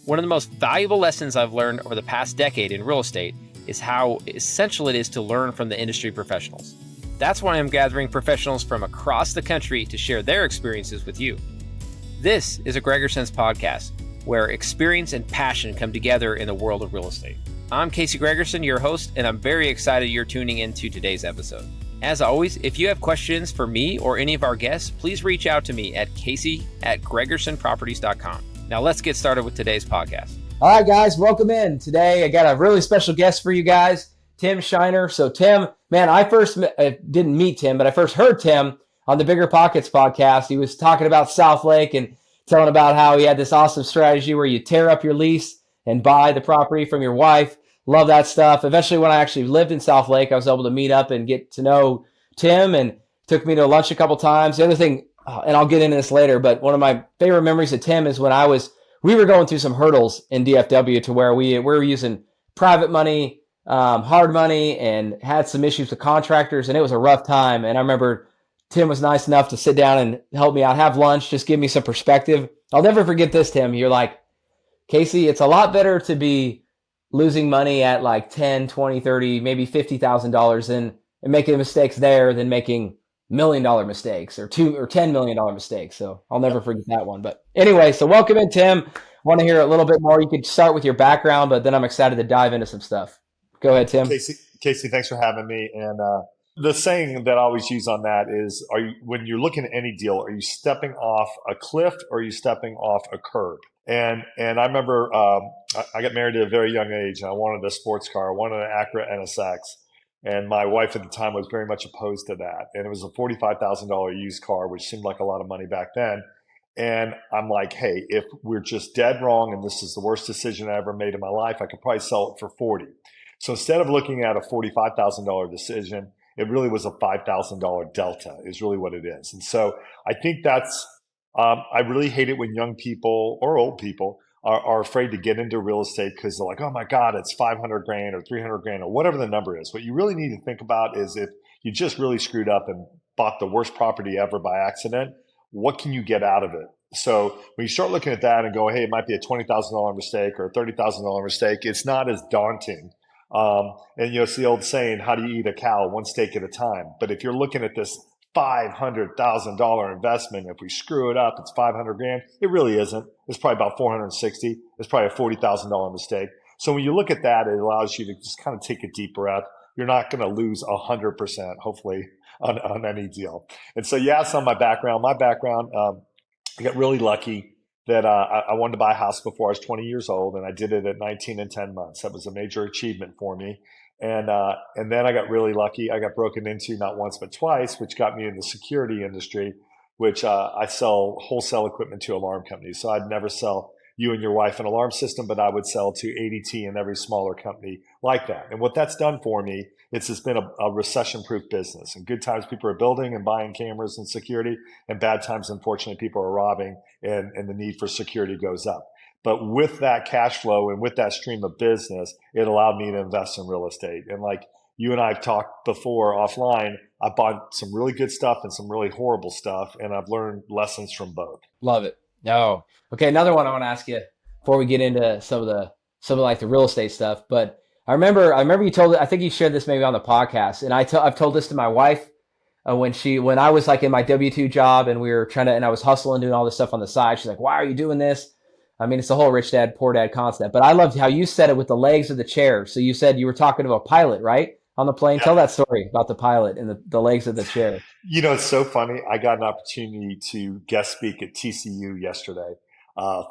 One of the most valuable lessons I've learned over the past decade in real estate is how essential it is to learn from the industry professionals. That's why I'm gathering professionals from across the country to share their experiences with you. This is a Gregerson's podcast, where experience and passion come together in the world of real estate. I'm Casey Gregerson, your host, and I'm very excited you're tuning into today's episode. As always, if you have questions for me or any of our guests, please reach out to me at casey@gregersonproperties.com. Now let's get started with today's podcast. All right, guys, welcome in. Today, I got a really special guest for you guys, Tim Shiner. So Tim, man, I didn't meet Tim, but I first heard Tim on the Bigger Pockets podcast. He was talking about South Lake and telling about how he had this awesome strategy where you tear up your lease and buy the property from your wife. Love that stuff. Eventually, when I actually lived in South Lake, I was able to meet up and get to know Tim, and took me to lunch a couple times. The other thing, and I'll get into this later, but one of my favorite memories of Tim is when we were going through some hurdles in DFW to where we were using private money, hard money, and had some issues with contractors, and it was a rough time. And I remember Tim was nice enough to sit down and help me out, have lunch, just give me some perspective. I'll never forget this, Tim. You're like, Casey, it's a lot better to be losing money at like 10, 20, 30, maybe $50,000 and making mistakes there than making $1 million mistakes or $10 million mistakes. So I'll never forget that one. But anyway, so welcome in, Tim. I want to hear a little bit more. You could start with your background, but then I'm excited to dive into some stuff. Go ahead, Tim. Casey, thanks for having me. And the saying that I always use on that is, when you're looking at any deal, are you stepping off a cliff or are you stepping off a curb? And I remember I got married at a very young age, and I wanted a sports car. I wanted an Acura NSX. And my wife at the time was very much opposed to that. And it was a $45,000 used car, which seemed like a lot of money back then. And I'm like, hey, if we're just dead wrong and this is the worst decision I ever made in my life, I could probably sell it for 40. So instead of looking at a $45,000 decision, it really was a $5,000 delta is really what it is. And so I think that's, I really hate it when young people or old people are afraid to get into real estate because they're like, oh my God, it's 500 grand or 300 grand or whatever the number is. What you really need to think about is, if you just really screwed up and bought the worst property ever by accident, what can you get out of it? So when you start looking at that and go, hey, it might be a $20,000 mistake or a $30,000 mistake, it's not as daunting. And it's the old saying, how do you eat a cow? One steak at a time. But if you're looking at this $500,000 investment, if we screw it up, it's 500 grand. It really isn't. It's probably about 460. It's probably a $40,000 mistake. So when you look at that, it allows you to just kind of take a deep breath. You're not going to lose 100%, hopefully, on any deal. And so you asked on my background. I got really lucky that I wanted to buy a house before I was 20 years old, and I did it at 19 and 10 months. That was a major achievement for me. And then I got really lucky. I got broken into not once but twice, which got me in the security industry, which I sell wholesale equipment to alarm companies. So I'd never sell you and your wife an alarm system, but I would sell to ADT and every smaller company like that. And what that's done for me, it's just been a recession-proof business. In good times, people are building and buying cameras and security. And bad times, unfortunately, people are robbing and the need for security goes up. But with that cash flow and with that stream of business, it allowed me to invest in real estate. And like you and I have talked before offline, I bought some really good stuff and some really horrible stuff, and I've learned lessons from both. Love it. No. Okay, another one I want to ask you before we get into some of like the real estate stuff. But I remember you told it. I think you shared this maybe on the podcast, and I've told this to my wife when I was like in my W-2 job and we were and I was hustling, doing all this stuff on the side. She's like, "Why are you doing this?" I mean, it's the whole rich dad, poor dad concept. But I loved how you said it with the legs of the chair. So you said you were talking to a pilot, right? On the plane. Yeah. Tell that story about the pilot and the legs of the chair. It's so funny. I got an opportunity to guest speak at TCU yesterday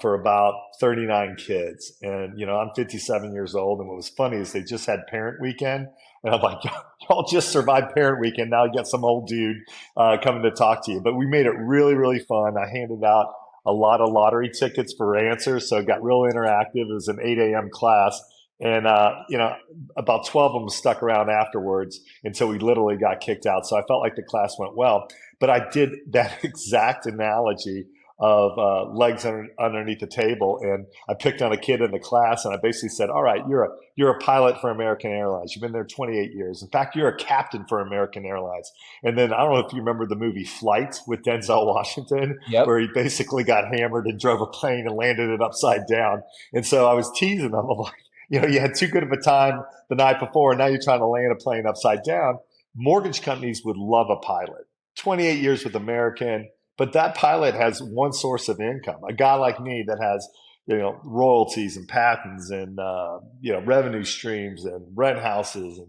for about 39 kids. And, I'm 57 years old. And what was funny is they just had parent weekend. And I'm like, y'all just survived parent weekend. Now you got some old dude coming to talk to you. But we made it really, really fun. I handed out a lot of lottery tickets for answers. So it got real interactive. It was an 8 a.m. class. And, about 12 of them stuck around afterwards until we literally got kicked out. So I felt like the class went well. But I did that exact analogy legs underneath the table. And I picked on a kid in the class, and I basically said, "All right, you're a pilot for American Airlines. You've been there 28 years. In fact, you're a captain for American Airlines." And then I don't know if you remember the movie Flight with Denzel Washington, Yep. where he basically got hammered and drove a plane and landed it upside down. And so I was teasing him. I'm like, you had too good of a time the night before, and now you're trying to land a plane upside down. Mortgage companies would love a pilot. 28 years with American, but that pilot has one source of income. A guy like me that has, royalties and patents and, revenue streams and rent houses.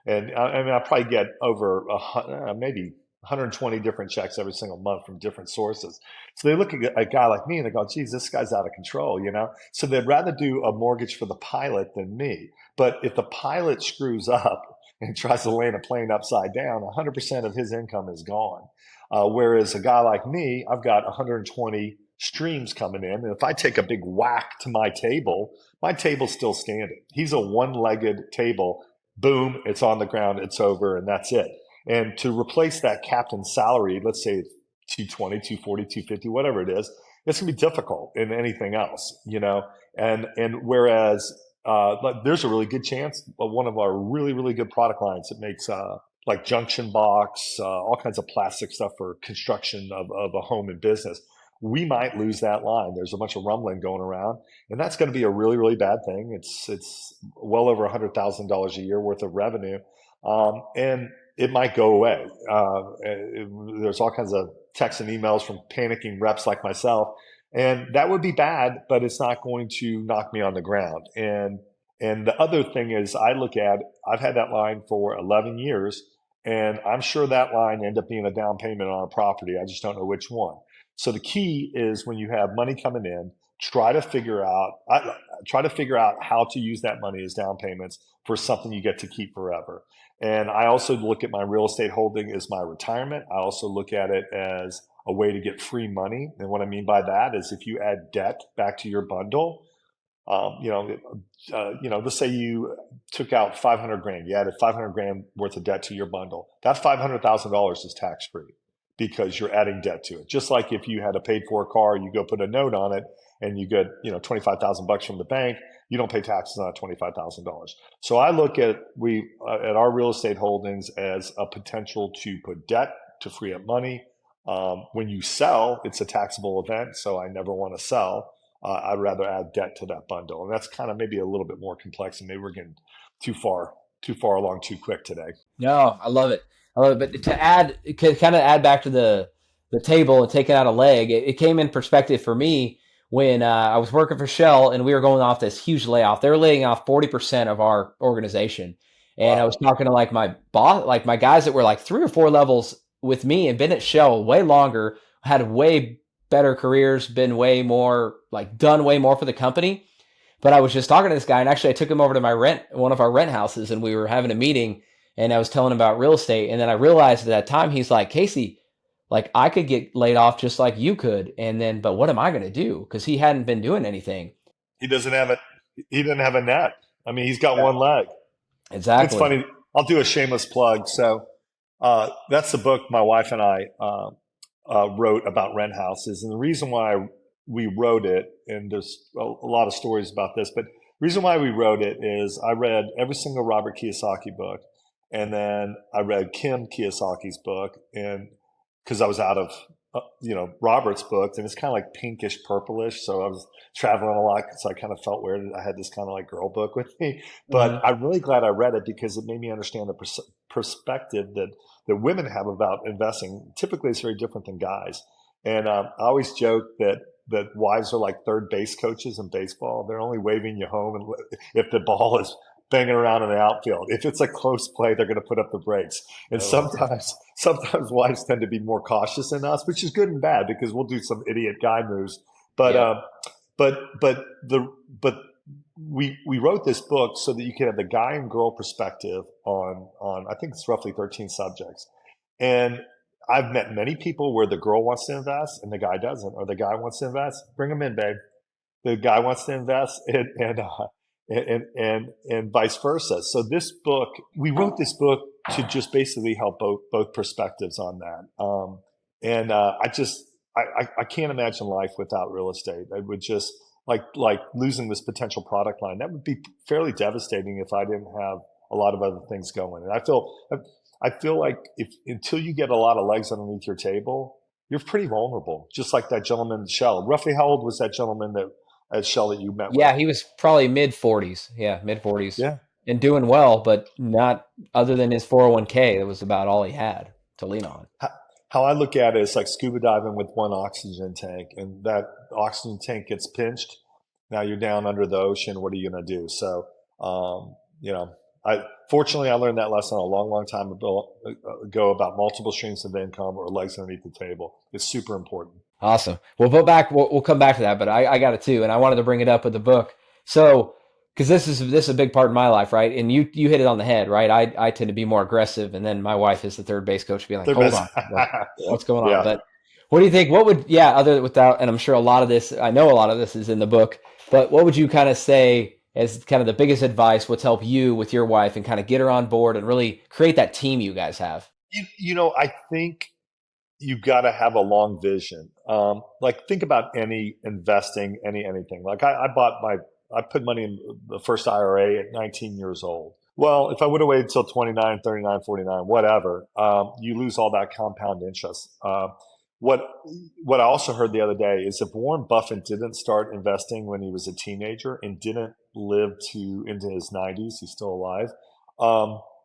And I mean, I probably get over maybe 120 different checks every single month from different sources. So they look at a guy like me and they go, geez, this guy's out of control. So they'd rather do a mortgage for the pilot than me. But if the pilot screws up and tries to land a plane upside down, 100% of his income is gone. Whereas a guy like me, I've got 120 streams coming in. And if I take a big whack to my table's still standing. He's a one-legged table. Boom, it's on the ground, it's over, and that's it. And to replace that captain's salary, let's say 220, 240, 250, whatever it is, it's going to be difficult in anything else, And whereas there's a really good chance of one of our really, really good product lines that makes like junction box, all kinds of plastic stuff for construction of a home and business. We might lose that line. There's a bunch of rumbling going around, and that's going to be a really, really bad thing. It's well over $100,000 a year worth of revenue, and it might go away. There's all kinds of texts and emails from panicking reps like myself, and that would be bad, but it's not going to knock me on the ground. And the other thing is, I've had that line for 11 years, and I'm sure that line ended up being a down payment on a property. I just don't know which one. So the key is when you have money coming in, try to figure out how to use that money as down payments for something you get to keep forever. And I also look at my real estate holding as my retirement. I also look at it as a way to get free money. And what I mean by that is if you add debt back to your bundle, let's say you took out 500 grand, you added 500 grand worth of debt to your bundle. That $500,000 is tax free because you're adding debt to it. Just like if you had a paid for car, you go put a note on it and you get, $25,000 from the bank, you don't pay taxes on $25,000. So I look at our real estate holdings as a potential to put debt to free up money. When you sell, it's a taxable event, so I never want to sell. I'd rather add debt to that bundle. And that's kind of maybe a little bit more complex, and maybe we're getting too far along too quick today. No, I love it. But to add, kind of add back to the table and taking out a leg, it came in perspective for me when I was working for Shell and we were going off this huge layoff. They were laying off 40% of our organization. And Wow. I was talking to like my boss, like my guys that were like 3 or 4 levels with me and been at Shell way longer, had way better careers, been way more, like done way more for the company. But I was just talking to this guy, and actually I took him over to one of our rent houses, and we were having a meeting, and I was telling him about real estate. And then I realized at that time, he's like, Casey, like I could get laid off just like you could. And then, but what am I going to do? Because he hadn't been doing anything. He doesn't have a net. I mean, he's got one leg. Exactly. It's funny. I'll do a shameless plug. So that's the book my wife and I wrote about rent houses. And the reason why we wrote it, and there's a lot of stories about this, but the reason why we wrote it is I read every single Robert Kiyosaki book. And then I read Kim Kiyosaki's book, and because I was out of, Robert's book, and it's kind of like pinkish purplish. So I was traveling a lot, so I kind of felt weird. I had this kind of like girl book with me, but I'm really glad I read it because it made me understand the perspective that women have about investing. Typically, it's very different than guys. And I always joke that wives are like third base coaches in baseball. They're only waving you home and if the ball is banging around in the outfield. If it's a close play, they're going to put up the brakes. And sometimes wives tend to be more cautious than us, which is good and bad because we'll do some idiot guy moves. But we wrote this book so that you can have the guy and girl perspective on I think it's roughly 13 subjects. And I've met many people where the girl wants to invest and the guy doesn't, or the guy wants to invest. Bring them in, babe. The guy wants to invest and vice versa. So we wrote this book to just basically help both perspectives on that. I can't imagine life without real estate. I would just like losing this potential product line. That would be fairly devastating if I didn't have a lot of other things going. And I feel like if until you get a lot of legs underneath your table, you're pretty vulnerable. Just like that gentleman, Shell. Roughly, how old was that gentleman that at Shell that you met with? Yeah, he was probably mid 40s. Yeah, mid 40s, Yeah. and doing well, but not other than his 401k. That was about all he had to lean on. How I look at it is like scuba diving with one oxygen tank, and that oxygen tank gets pinched. Now you're down under the ocean. What are you going to do? So, you know, I fortunately I learned that lesson a long time ago about multiple streams of income or legs underneath the table. It's super important. Awesome. We'll come back to that, but I got it too, and I wanted to bring it up with the book. So, because this is a big part of my life, right? And you hit it on the head, right? I tend to be more aggressive, and then my wife is the third base coach, being like, They're "Hold best. on, what's going on?" Yeah. But what do you think? What would other without? And I'm sure a lot of this, I know a lot of this is in the book, but what would you kind of say as kind of the biggest advice? What's helped you with your wife and kind of get her on board and really create that team you guys have? I think you got to have a long vision. Like think about any investing, anything. Like I put money in the first IRA at 19 years old. Well, if I would have waited until 29, 39, 49, whatever, you lose all that compound interest. What what I also heard the other day is if Warren Buffett didn't start investing when he was a teenager and didn't live to into his 90s, he's still alive.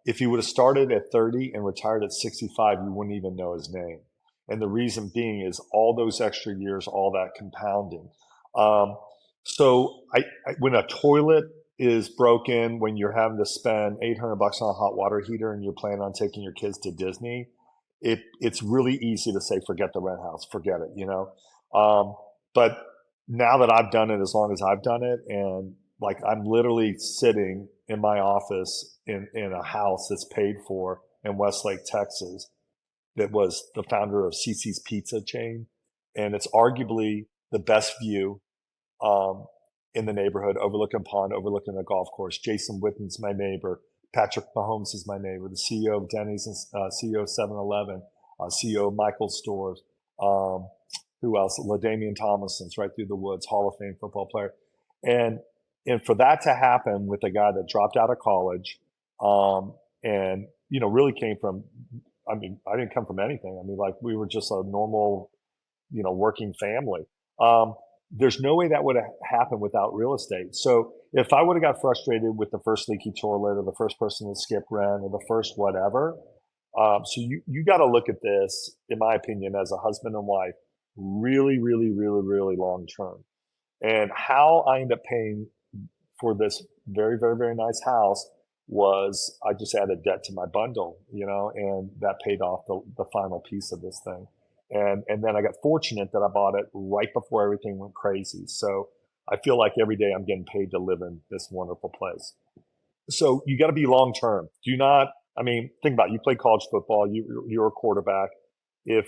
If he would have started at 30 and retired at 65, you wouldn't even know his name. And the reason being is all those extra years, all that compounding. Um, when a toilet is broken, when you're having to spend $800 on a hot water heater and you're planning on taking your kids to Disney, it's really easy to say, forget the rent house, forget it, you know? But now that I've done it, as long as I've done it, and like I'm literally sitting in my office in a house that's paid for in Westlake, Texas, that was the founder of CC's Pizza chain. And it's arguably the best view um, in the neighborhood, overlooking a pond, overlooking a golf course. Jason Witten's my neighbor. Patrick Mahomes is my neighbor. The CEO of Denny's and CEO of 7-Eleven, CEO of Michael's Stores. Who else? LaDainian Tomlinson's right through the woods, Hall of Fame football player. And and for that to happen with a guy that dropped out of college, and really came from, I mean, I didn't come from anything. I mean, like we were just a normal, working family. There's no way that would have happened without real estate. So if I would have got frustrated with the first leaky toilet or the first person to skip rent or the first whatever, so you got to look at this, in my opinion, as a husband and wife, really, really, really, really long term. And how I end up paying for this very, very, very nice house was I just added debt to my bundle, and that paid off the final piece of this thing. And then I got fortunate that I bought it right before everything went crazy. So I feel like every day I'm getting paid to live in this wonderful place. So you got to be long term. Do not, I mean, think about it. You played college football. You're a quarterback. If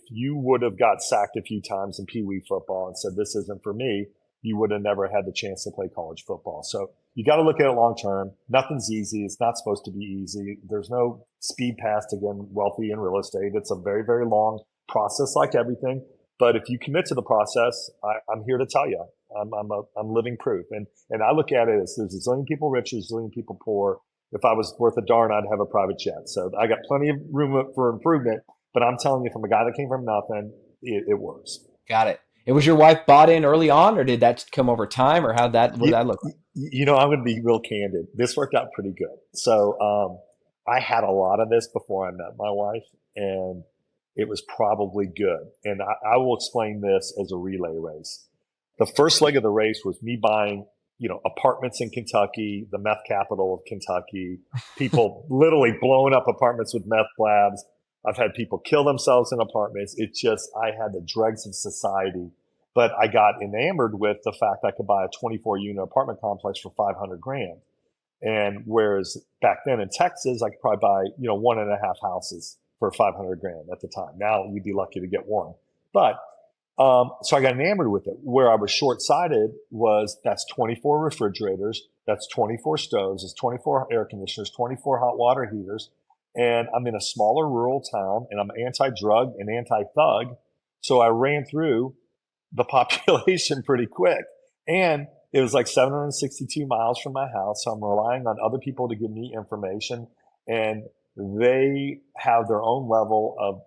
you would have got sacked a few times in Pee Wee football and said this isn't for me, you would have never had the chance to play college football. So you got to look at it long term. Nothing's easy. It's not supposed to be easy. There's no speed pass to getting wealthy in real estate. It's a very, very long process, like everything. But if you commit to the process, I'm here to tell you, I'm living proof. And I look at it as there's a zillion people rich, there's a zillion people poor. If I was worth a darn, I'd have a private jet. So I got plenty of room for improvement. But I'm telling you, from a guy that came from nothing, it works. Got it. And was your wife bought in early on, or did that come over time, or what did that look like? I'm going to be real candid. This worked out pretty good. So I had a lot of this before I met my wife, and it was probably good. And I will explain this as a relay race. The first leg of the race was me buying, apartments in Kentucky, the meth capital of Kentucky, people literally blowing up apartments with meth labs. I've had people kill themselves in apartments. It's just, I had the dregs of society, but I got enamored with the fact I could buy a 24 unit apartment complex for 500 grand. And whereas back then in Texas, I could probably buy, one and a half houses for 500 grand at the time. Now you'd be lucky to get one. But, so I got enamored with it. Where I was short-sighted was that's 24 refrigerators, that's 24 stoves, it's 24 air conditioners, 24 hot water heaters. And I'm in a smaller rural town, and I'm anti-drug and anti-thug. So I ran through the population pretty quick. And it was like 762 miles from my house. So I'm relying on other people to give me information. And they have their own level of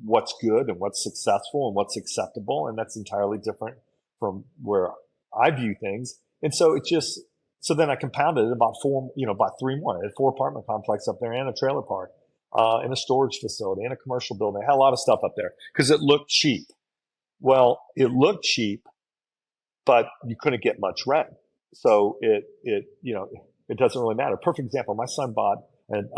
what's good and what's successful and what's acceptable. And that's entirely different from where I view things. And so it just, so then I compounded it about about 3 more. I had 4 apartment complex up there and a trailer park, and a storage facility and a commercial building. I had a lot of stuff up there because it looked cheap. Well, it looked cheap, but you couldn't get much rent. So it doesn't really matter. Perfect example. My son bought an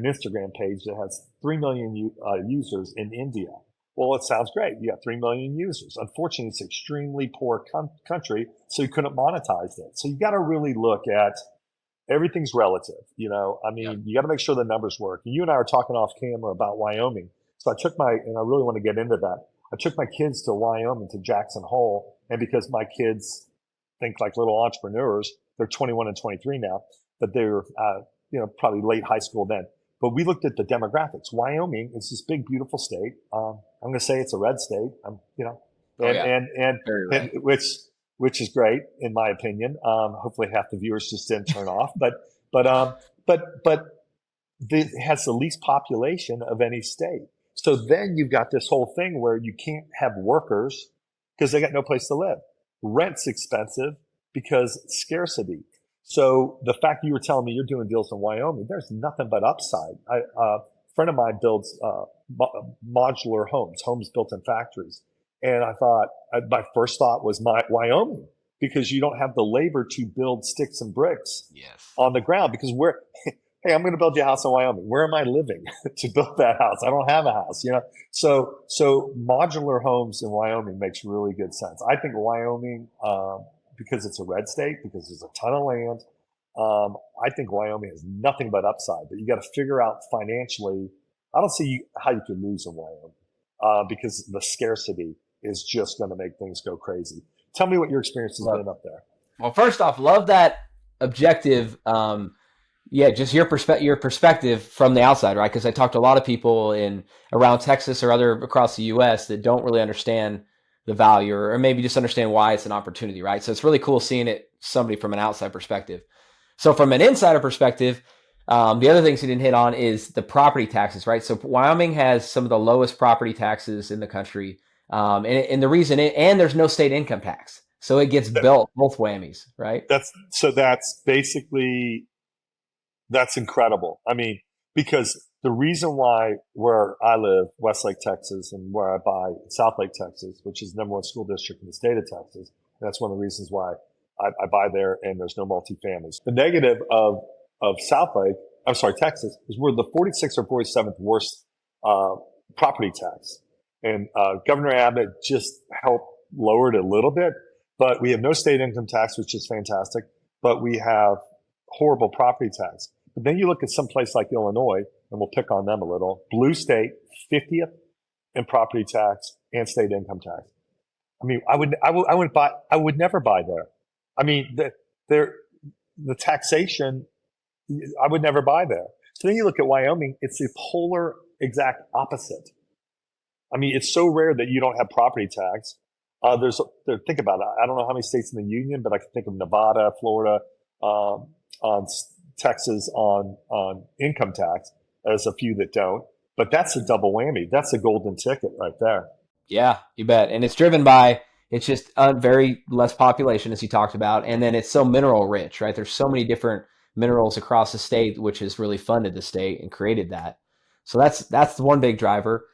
Instagram page that has 3 million users in India. Well, it sounds great. You got 3 million users. Unfortunately, it's an extremely poor country, so you couldn't monetize it. So you got to really look at everything's relative. You got to make sure the numbers work. And you and I were talking off camera about Wyoming. So I really want to get into that. I took my kids to Wyoming, to Jackson Hole. And because my kids think like little entrepreneurs, they're 21 and 23 now, but they were, probably late high school then. But we looked at the demographics. Wyoming is this big, beautiful state. I'm going to say it's a red state. Which is great in my opinion. Hopefully half the viewers just didn't turn off, but it has the least population of any state. So then you've got this whole thing where you can't have workers because they got no place to live. Rent's expensive because scarcity. So the fact that you were telling me you're doing deals in Wyoming, there's nothing but upside. A friend of mine builds modular homes built in factories. And I thought, my first thought was Wyoming, because you don't have the labor to build sticks and bricks on the ground. Because hey, I'm going to build you a house in Wyoming. Where am I living to build that house? I don't have a house, So modular homes in Wyoming makes really good sense. I think Wyoming, because it's a red state, because there's a ton of land, I think Wyoming has nothing but upside. But you got to figure out financially. I don't see how you could lose in Wyoming because the scarcity is just going to make things go crazy. Tell me what your experience has been up there. Well, first off, love that objective. Just your perspective from the outside, right? Because I talked to a lot of people around Texas or other across the U.S. that don't really understand the value or maybe just understand why it's an opportunity, right? So it's really cool seeing somebody from an outside perspective. So from an insider perspective, the other things he didn't hit on is the property taxes, right? So Wyoming has some of the lowest property taxes in the country. And the reason and there's no state income tax. So it gets built both whammies, right? That's incredible. I mean, because the reason why where I live, Westlake, Texas, and where I buy Southlake, Texas, which is the number 1 school district in the state of Texas, that's one of the reasons why I buy there and there's no multifamilies. The negative of Texas, is we're the 46th or 47th worst property tax. And Governor Abbott just helped lower it a little bit, but we have no state income tax, which is fantastic, but we have horrible property tax. But then you look at some place like Illinois, and we'll pick on them a little. Blue state, 50th in property tax and state income tax. I mean, I would never buy there. I mean, the taxation, I would never buy there. So then you look at Wyoming, it's the polar exact opposite. I mean, it's so rare that you don't have property tax. Think about it. I don't know how many states in the union, but I can think of Nevada, Florida, on Texas on income tax. There's a few that don't, but that's a double whammy. That's a golden ticket right there. Yeah, you bet. And it's driven by, it's just a very less population, as you talked about. And then it's so mineral rich, right? There's so many different minerals across the state, which has really funded the state and created that. So that's the one big driver.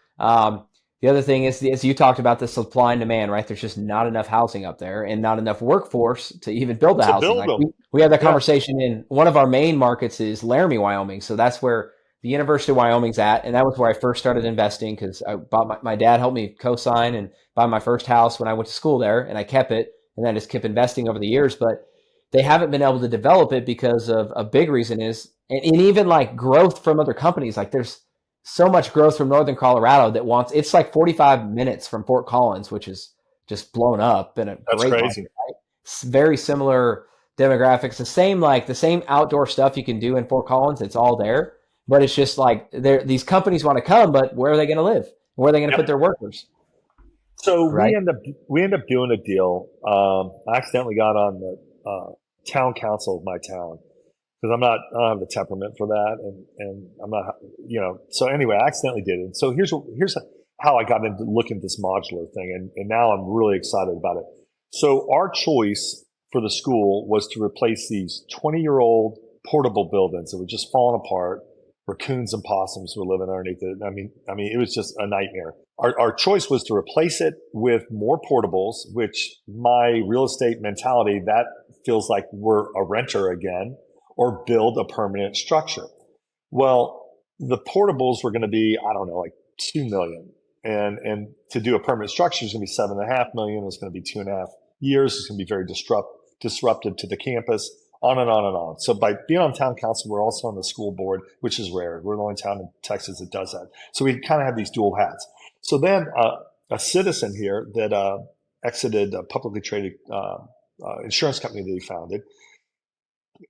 The other thing is, as you talked about, the supply and demand, right? There's just not enough housing up there and not enough workforce to even build the housing. We had that conversation in one of our main markets is Laramie, Wyoming. So that's where the University of Wyoming's at. And that was where I first started investing because I bought my dad helped me co-sign and buy my first house when I went to school there, and I kept it and then just kept investing over the years. But they haven't been able to develop it because of a big reason is, and even like growth from other companies, like there's so much growth from Northern Colorado it's like 45 minutes from Fort Collins, which is just blown up in a That's great crazy. Market, right? It's very similar demographics, the same outdoor stuff you can do in Fort Collins. It's all there, but it's just like these companies want to come, but where are they going to live? Where are they going to put their workers? So right? we end up doing a deal. I accidentally got on the town council of my town because I don't have the temperament for that, and I'm not, So anyway, I accidentally did it. So here's how I got into looking at this modular thing, and now I'm really excited about it. So our choice for the school was to replace these 20-year-old portable buildings that were just falling apart. Raccoons and possums were living underneath it. It was just a nightmare. Our choice was to replace it with more portables, which my real estate mentality, that feels like we're a renter again, or build a permanent structure. Well, the portables were going to be, I don't know, like 2 million. And to do a permanent structure is going to be 7.5 million. It's going to be 2.5 years. It's going to be very disruptive to the campus, on and on and on. So by being on town council, we're also on the school board, which is rare. We're the only town in Texas that does that. So we kind of have these dual hats. So then a citizen here that exited a publicly traded insurance company that he founded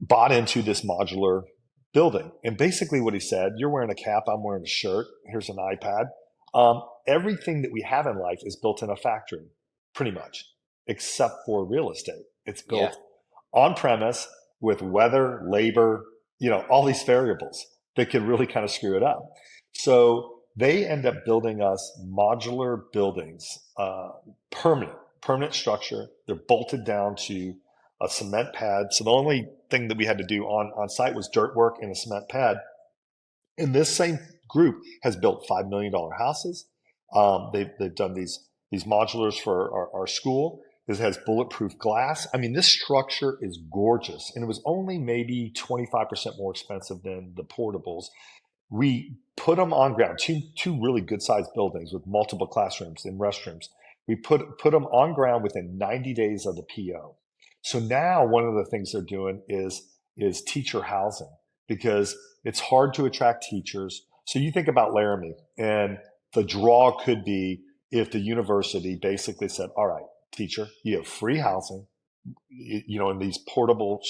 bought into this modular building. And basically what he said, you're wearing a cap, I'm wearing a shirt, here's an iPad. Everything that we have in life is built in a factory, pretty much, except for real estate. It's built on premise with weather, labor, all these variables that can really kind of screw it up. So they end up building us modular buildings, permanent structure. They're bolted down to a cement pad. So the only thing that we had to do on site was dirt work and a cement pad. And this same group has built $5 million houses. They've done these modulars for our school. This has bulletproof glass. This structure is gorgeous. And it was only maybe 25% more expensive than the portables. We put them on ground, two really good sized buildings with multiple classrooms and restrooms. We put them on ground within 90 days of the PO. So now one of the things they're doing is teacher housing, because it's hard to attract teachers. So you think about Laramie, and the draw could be if the university basically said, all right, teacher, you have free housing, in these portable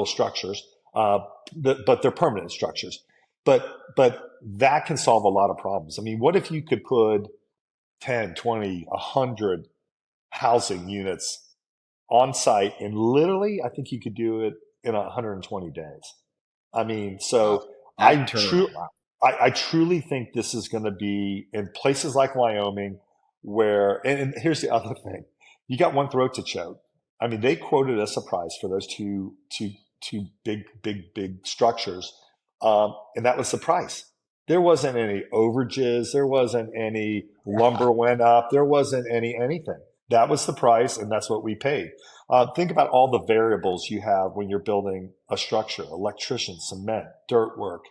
structures, but they're permanent structures. But that can solve a lot of problems. What if you could put 10, 20, 100 housing units on site, and literally, I think you could do it in 120 days. So I truly think this is going to be in places like Wyoming, where, and here's the other thing, you got one throat to choke. They quoted us a price for those two big structures, and that was the price. There wasn't any overages. There wasn't any lumber went up. There wasn't anything. That was the price, and that's what we paid. Think about all the variables you have when you're building a structure: electricians, cement, dirt work,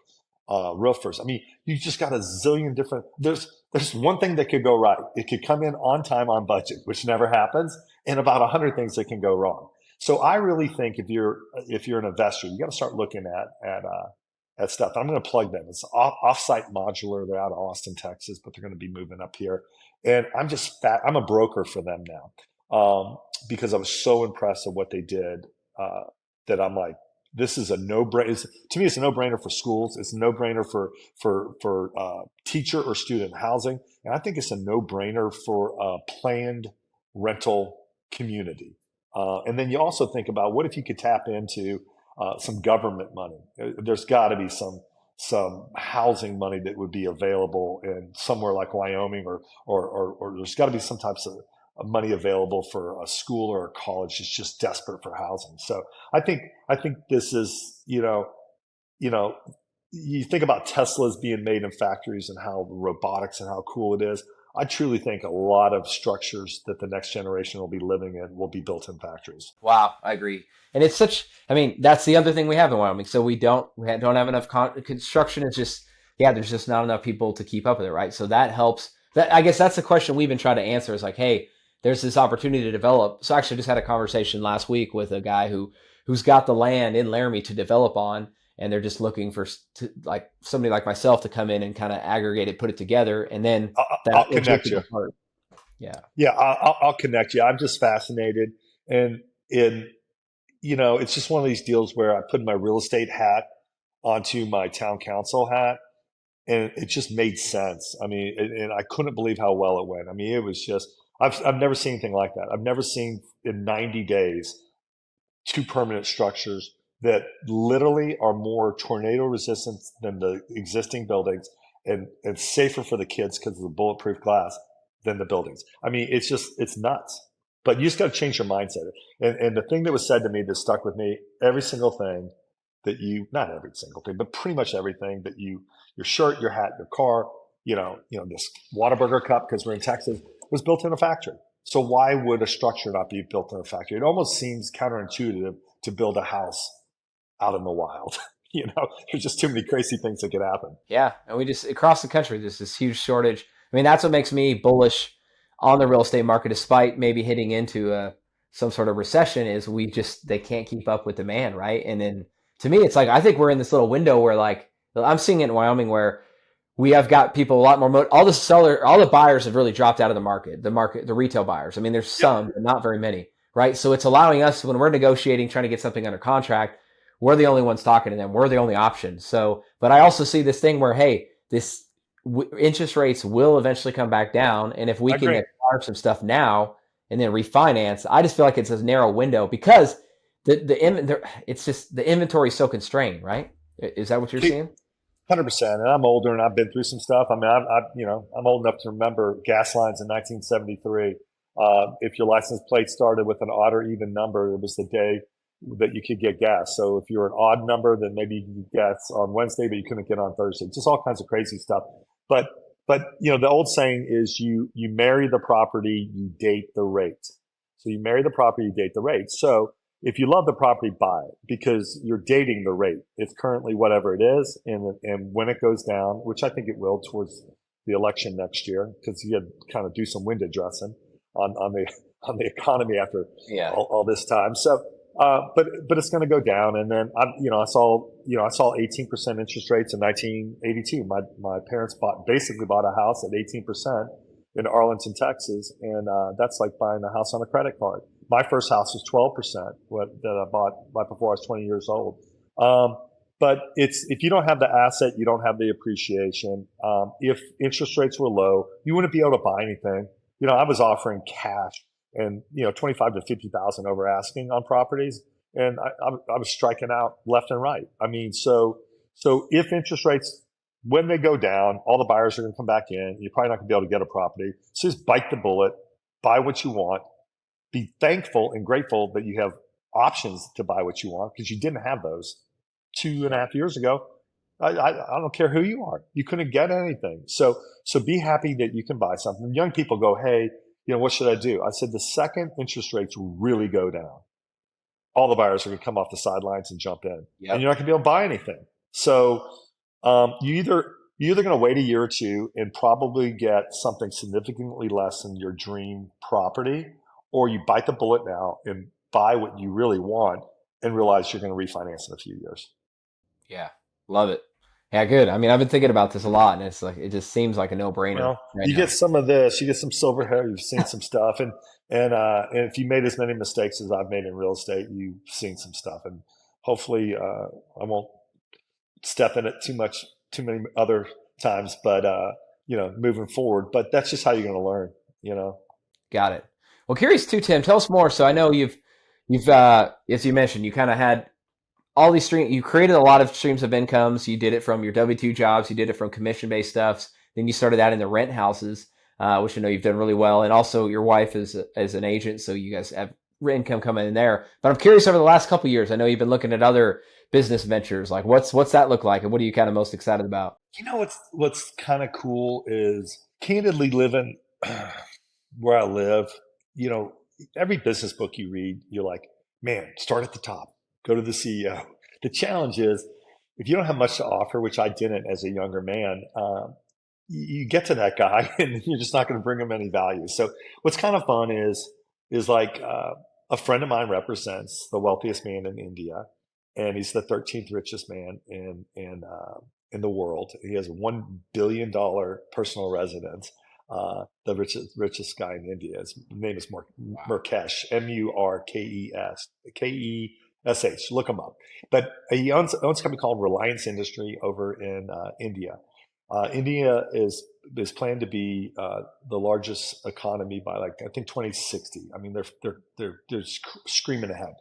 roofers. You just got a zillion different. There's one thing that could go right. It could come in on time, on budget, which never happens, and about 100 things that can go wrong. So I really think if you're an investor, you got to start looking at stuff. I'm going to plug them. It's Offsite Modular. They're out of Austin, Texas, but they're going to be moving up here. And I'm a broker for them now, because I was so impressed with what they did, that I'm like, this is a no-brainer. To me, it's a no-brainer for schools. It's a no-brainer for teacher or student housing. And I think it's a no-brainer for a planned rental community. And then you also think about, what if you could tap into some government money? There's got to be some housing money that would be available in somewhere like Wyoming, or there's got to be some types of money available for a school or a college that's just desperate for housing. So I think this is, you think about Teslas being made in factories and how robotics and how cool it is. I truly think a lot of structures that the next generation will be living in will be built in factories. Wow, I agree. And it's that's the other thing we have in Wyoming. So we don't have enough construction. It's just, there's just not enough people to keep up with it, right? So that helps. I guess that's the question we've been trying to answer, is like, hey, there's this opportunity to develop. So I actually just had a conversation last week with a guy who's got the land in Laramie to develop on, and they're just looking for like somebody like myself to come in and kind of aggregate it, put it together, and then I'll connect you. Yeah, I'll connect you. I'm just fascinated, and it's just one of these deals where I put my real estate hat onto my town council hat, and it just made sense. I mean, and I couldn't believe how well it went. I mean, it was just, I've never seen anything like that. I've never seen in 90 days two permanent structures that literally are more tornado resistant than the existing buildings and safer for the kids because of the bulletproof glass than the buildings. I mean, it's nuts. But you just got to change your mindset. And the thing that was said to me that stuck with me, every single thing that you, not every single thing, but pretty much everything that your shirt, your hat, your car, this Whataburger cup, because we're in Texas, was built in a factory. So why would a structure not be built in a factory? It almost seems counterintuitive to build a house out in the wild. There's just too many crazy things that could happen. Yeah. And we just, across the country, there's this huge shortage. I mean, that's what makes me bullish on the real estate market, despite maybe hitting into some sort of recession, is they can't keep up with demand. Right. And then to me, it's like, I think we're in this little window where, like, I'm seeing it in Wyoming where we have got people a lot more, all the buyers have really dropped out of the market, the retail buyers. I mean, there's some, but not very many. Right. So it's allowing us, when we're negotiating, trying to get something under contract, we're the only ones talking to them. We're the only option. So, but I also see this thing where, hey, interest rates will eventually come back down. And if we can acquire some stuff now and then refinance, I just feel like it's a narrow window because it's just the inventory is so constrained, right? Is that what you're seeing? 100%. And I'm older and I've been through some stuff. I mean, I'm old enough to remember gas lines in 1973. If your license plate started with an odd or even number, it was the day that you could get gas. So if you're an odd number, then maybe you could get gas on Wednesday, but you couldn't get on Thursday. Just all kinds of crazy stuff. But the old saying is you marry the property, you date the rate. So you marry the property, you date the rate. So if you love the property, buy it because you're dating the rate. It's currently whatever it is. And when it goes down, which I think it will towards the election next year, because you had to kind of do some window dressing on the economy after all this time. So, but it's going to go down. And then I saw 18% interest rates in 1982. My parents basically bought a house at 18% in Arlington, Texas, and that's like buying a house on a credit card. My first house was 12% that I bought right before I was 20 years old. But if you don't have the asset, you don't have the appreciation. If interest rates were low, you wouldn't be able to buy anything. I was offering cash and 25 to 50,000 over asking on properties, and I was striking out left and right. I mean, so if interest rates, when they go down, all the buyers are going to come back in. You're probably not going to be able to get a property. So just bite the bullet, buy what you want, be thankful and grateful that you have options to buy what you want because you didn't have those 2.5 years ago. I don't care who you are. You couldn't get anything. So be happy that you can buy something. Young people go, hey, what should I do? I said, the second interest rates really go down, all the buyers are going to come off the sidelines and jump in. Yep. And you're not going to be able to buy anything. So you're either going to wait a year or two and probably get something significantly less than your dream property, or you bite the bullet now and buy what you really want and realize you're going to refinance in a few years. Yeah. Love it. Yeah, good. I mean, I've been thinking about this a lot, and it's like, it just seems like a no-brainer. Well, you get some of this, you get some silver hair, you've seen some stuff, and if you made as many mistakes as I've made in real estate, you've seen some stuff, and hopefully I won't step in it too many other times, but moving forward. But that's just how you're going to learn. Got it. Well, curious too, Tim. Tell us more. So I know you've as you mentioned, you kind of had all these streams. You created a lot of streams of incomes. You did it from your W-2 jobs. You did it from commission-based stuffs. Then you started out in the rent houses, which I know you've done really well. And also your wife is an agent, so you guys have income coming in there. But I'm curious, over the last couple of years, I know you've been looking at other business ventures. Like what's that look like, and what are you kind of most excited about? What's kind of cool is candidly living where I live. Every business book you read, you're like, man, start at the top, go to the CEO. The challenge is if you don't have much to offer, which I didn't as a younger man, you get to that guy and you're just not going to bring him any value. So what's kind of fun is like a friend of mine represents the wealthiest man in India, and he's the 13th richest man in the world. He has a $1 billion personal residence. The richest guy in India. His name is Murkesh, Kesh. Look him up. But he owns a company called Reliance Industry over in India. India is planned to be the largest economy by like I think 2060. I mean, they're screaming ahead.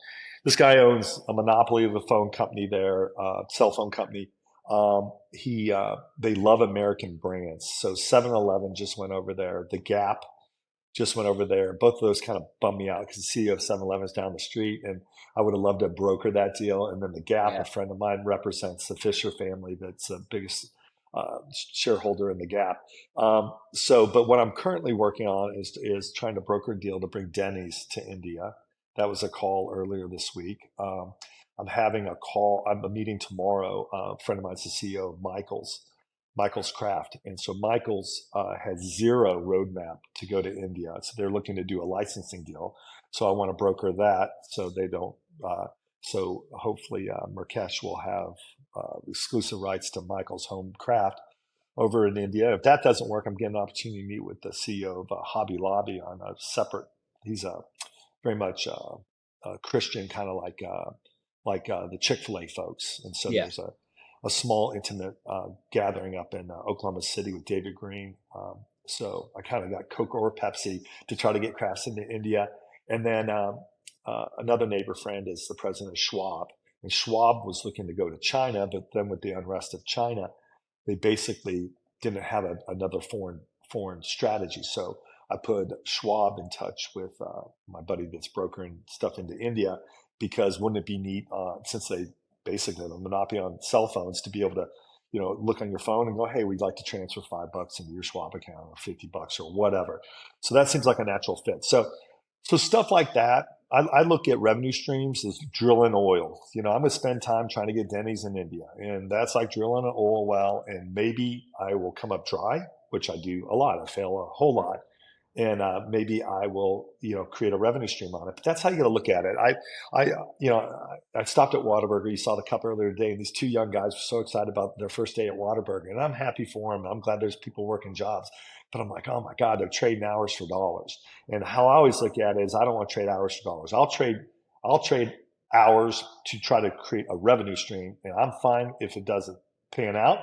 This guy owns a monopoly of a phone company there, cell phone company. They love American brands. So 7-Eleven just went over there. The Gap just went over there. Both of those kind of bummed me out because the CEO of 7-Eleven is down the street, and I would have loved to broker that deal. And then the Gap, Yeah. a friend of mine, represents the Fisher family. That's the biggest shareholder in the Gap. But what I'm currently working on is trying to broker a deal to bring Denny's to India. That was a call earlier this week. I'm having a call. I'm a meeting tomorrow. A friend of mine's the CEO of Michael's Craft. And so Michael's has zero roadmap to go to India. So they're looking to do a licensing deal. So I want to broker that so they don't. So hopefully Murkesh will have exclusive rights to Michael's home craft over in India. If that doesn't work, I'm getting an opportunity to meet with the CEO of Hobby Lobby on a separate. He's a very much Christian, kind of like the Chick-fil-A folks. And so Yeah. there's a small intimate gathering up in Oklahoma City with David Green. So I kind of got Coke or Pepsi to try to get crafts into India. And then another neighbor friend is the president of Schwab. And Schwab was looking to go to China, but then with the unrest of China, they basically didn't have another foreign strategy. So I put Schwab in touch with my buddy that's brokering stuff into India, because wouldn't it be neat since they basically have a monopoly on cell phones to be able to, look on your phone and go, hey, we'd like to transfer $5 into your Schwab account or $50 or whatever. So that seems like a natural fit. So stuff like that. I look at revenue streams as drilling oil. I'm going to spend time trying to get Denny's in India, and that's like drilling an oil well. And maybe I will come up dry, which I do a lot. I fail a whole lot. And maybe I will, create a revenue stream on it. But that's how you got to look at it. I stopped at Whataburger. You saw the cup earlier today, and these two young guys were so excited about their first day at Whataburger, and I'm happy for them. I'm glad there's people working jobs. But I'm like, oh my God, they're trading hours for dollars. And how I always look at it is, I don't want to trade hours for dollars. I'll trade hours to try to create a revenue stream, and I'm fine if it doesn't pan out.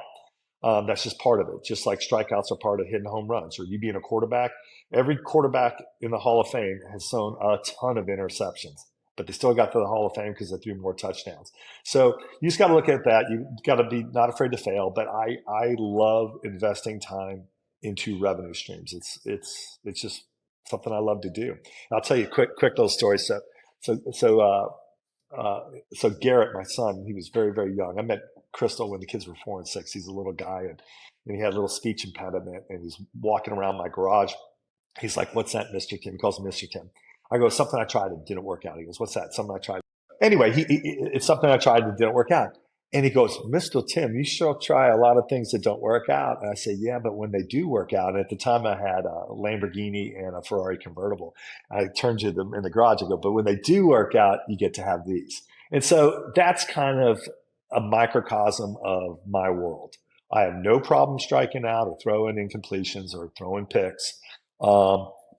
That's just part of it. Just like strikeouts are part of hitting home runs, or you being a quarterback. Every quarterback in the Hall of Fame has thrown a ton of interceptions, but they still got to the Hall of Fame because they threw more touchdowns. So you just got to look at that. You got to be not afraid to fail. But I love investing time into revenue streams. It's just something I love to do. And I'll tell you a quick little story. So Garrett, my son, he was very, very young. I met Crystal when the kids were 4 and 6. He's a little guy, and he had a little speech impediment, and he's walking around my garage. He's like, "What's that, Mr. Tim?" He calls me Mr. Tim. I go, "Something I tried and didn't work out." He goes, "What's that?" "Something I tried." Anyway, it's something I tried and didn't work out. And he goes, "Mr. Tim, you sure try a lot of things that don't work out." And I say, "Yeah, but when they do work out," and at the time I had a Lamborghini and a Ferrari convertible. I turned to them in the garage. I go, "But when they do work out, you get to have these." And so that's kind of a microcosm of my world. I have no problem striking out or throwing incompletions or throwing picks,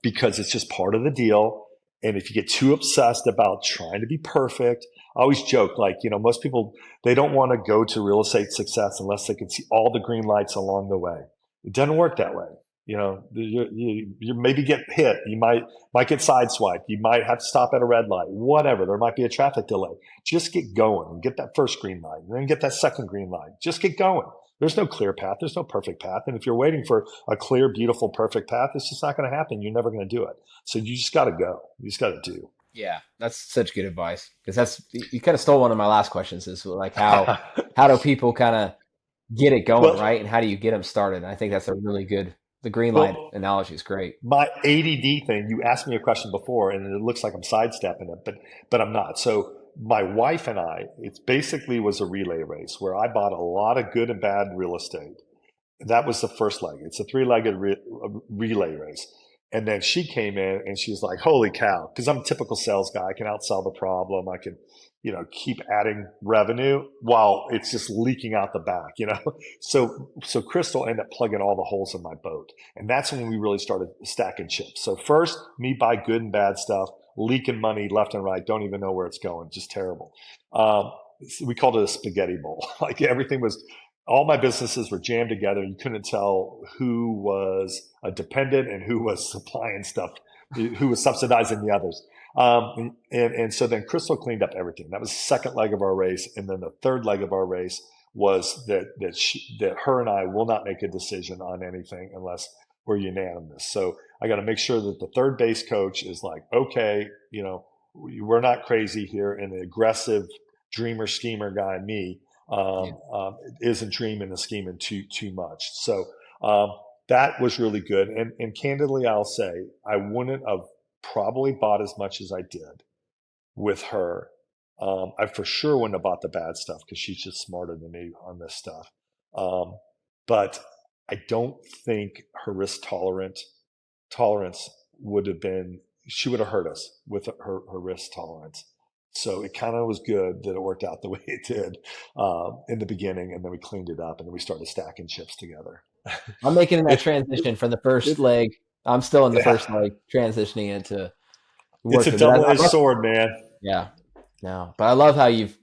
because it's just part of the deal. And if you get too obsessed about trying to be perfect, I always joke, like, most people, they don't want to go to real estate success unless they can see all the green lights along the way. It doesn't work that way. You maybe get hit. You might get sideswiped. You might have to stop at a red light, whatever. There might be a traffic delay. Just get going and get that first green light, and then get that second green light. Just get going. There's no clear path. There's no perfect path. And if you're waiting for a clear, beautiful, perfect path, it's just not going to happen. You're never going to do it. So you just got to go. You just got to do. Yeah, that's such good advice, because you kind of stole one of my last questions, is like how do people kind of get it going, right? And how do you get them started? And I think that's a really good, the green light analogy is great. My ADD thing, you asked me a question before, and it looks like I'm sidestepping it, but I'm not. So my wife and I, it basically was a relay race where I bought a lot of good and bad real estate. That was the first leg. It's a three-legged relay race. And then she came in and she's like, holy cow, because I'm a typical sales guy. I can outsell the problem. I can, keep adding revenue while it's just leaking out the back, So Crystal ended up plugging all the holes in my boat. And that's when we really started stacking chips. So first, me buy good and bad stuff, leaking money left and right. Don't even know where it's going. Just terrible. We called it a spaghetti bowl. Like everything was all my businesses were jammed together. You couldn't tell who was a dependent and who was supplying stuff, who was subsidizing the others. And so then Crystal cleaned up everything. That was the second leg of our race. And then the third leg of our race was that her and I will not make a decision on anything unless we're unanimous. So I got to make sure that the third base coach is like, okay, we're not crazy here. And the aggressive dreamer, schemer guy, me, isn't dreaming and scheming too much. So that was really good. And candidly, I'll say I wouldn't have probably bought as much as I did with her. I for sure wouldn't have bought the bad stuff because she's just smarter than me on this stuff. But I don't think her risk tolerance would have been, she would have hurt us with her risk tolerance. So it kind of was good that it worked out the way it did in the beginning, and then we cleaned it up, and then we started stacking chips together. I'm making that transition from the first leg. I'm still in the first leg, transitioning into working. It's a double-edged sword, man. Yeah, no, but I love how you've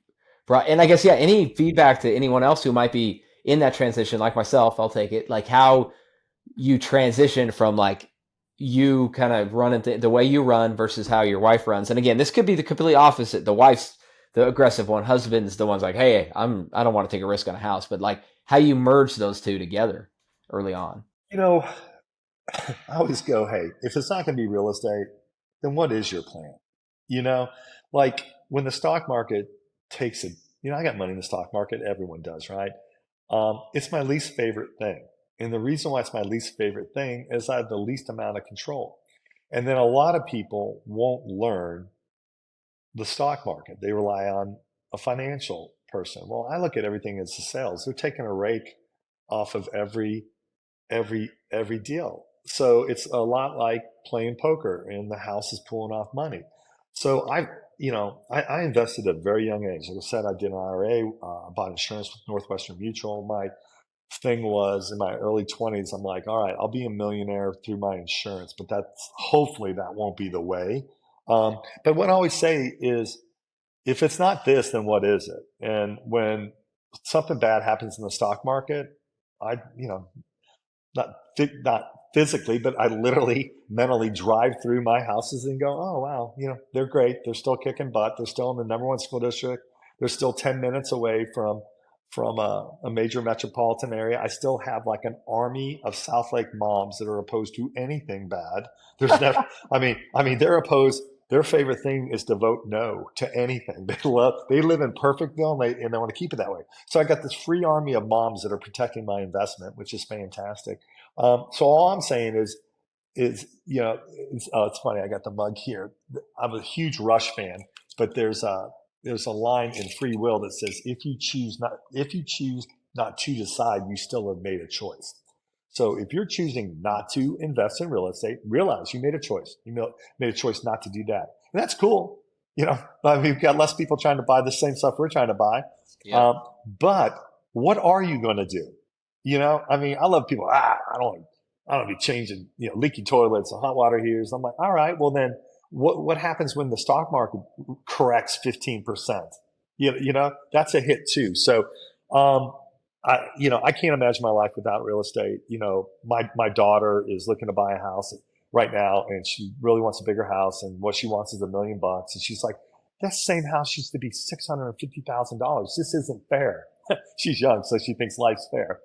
brought, and I guess, any feedback to anyone else who might be in that transition, like myself, I'll take it, like how you transition from like you kind of run it the way you run versus how your wife runs. And again, this could be the completely opposite. The wife's the aggressive one, husband's the one's like, hey, I don't want to take a risk on a house, but like how you merge those two together early on. I always go, hey, if it's not going to be real estate, then what is your plan? Like when the stock market takes it, I got money in the stock market. Everyone does, right? It's my least favorite thing. And the reason why it's my least favorite thing is I have the least amount of control. And then a lot of people won't learn the stock market. They rely on a financial person. Well, I look at everything as the sales. They're taking a rake off of every deal. So it's a lot like playing poker and the house is pulling off money. So I invested at a very young age. Like I said, I did an IRA, bought insurance with Northwestern Mutual. My thing was in my early 20s, I'm like, all right, I'll be a millionaire through my insurance, but hopefully that won't be the way. But what I always say is, if it's not this, then what is it? And when something bad happens in the stock market, not physically, but I literally mentally drive through my houses and go, oh, wow, they're great. They're still kicking butt. They're still in the number one school district. They're still 10 minutes away from a major metropolitan area. I still have like an army of South Lake moms that are opposed to anything bad. There's never, they're opposed. Their favorite thing is to vote no to anything. They live in Perfectville and they want to keep it that way. So I got this free army of moms that are protecting my investment, which is fantastic. So all I'm saying is it's funny. I got the mug here. I'm a huge Rush fan, but there's a line in Free Will that says, if you choose not to decide, you still have made a choice. So if you're choosing not to invest in real estate, realize you made a choice. You made a choice not to do that. And that's cool. We've got less people trying to buy the same stuff we're trying to buy. Yeah. But what are you going to do? I love people. I don't be changing, leaky toilets and hot water heaters. I'm like, all right, well then what happens when the stock market corrects 15%? That's a hit too. So, I can't imagine my life without real estate. My daughter is looking to buy a house right now, and she really wants a bigger house, and what she wants is $1 million. And she's like, that same house used to be $650,000. This isn't fair. She's young, so she thinks life's fair.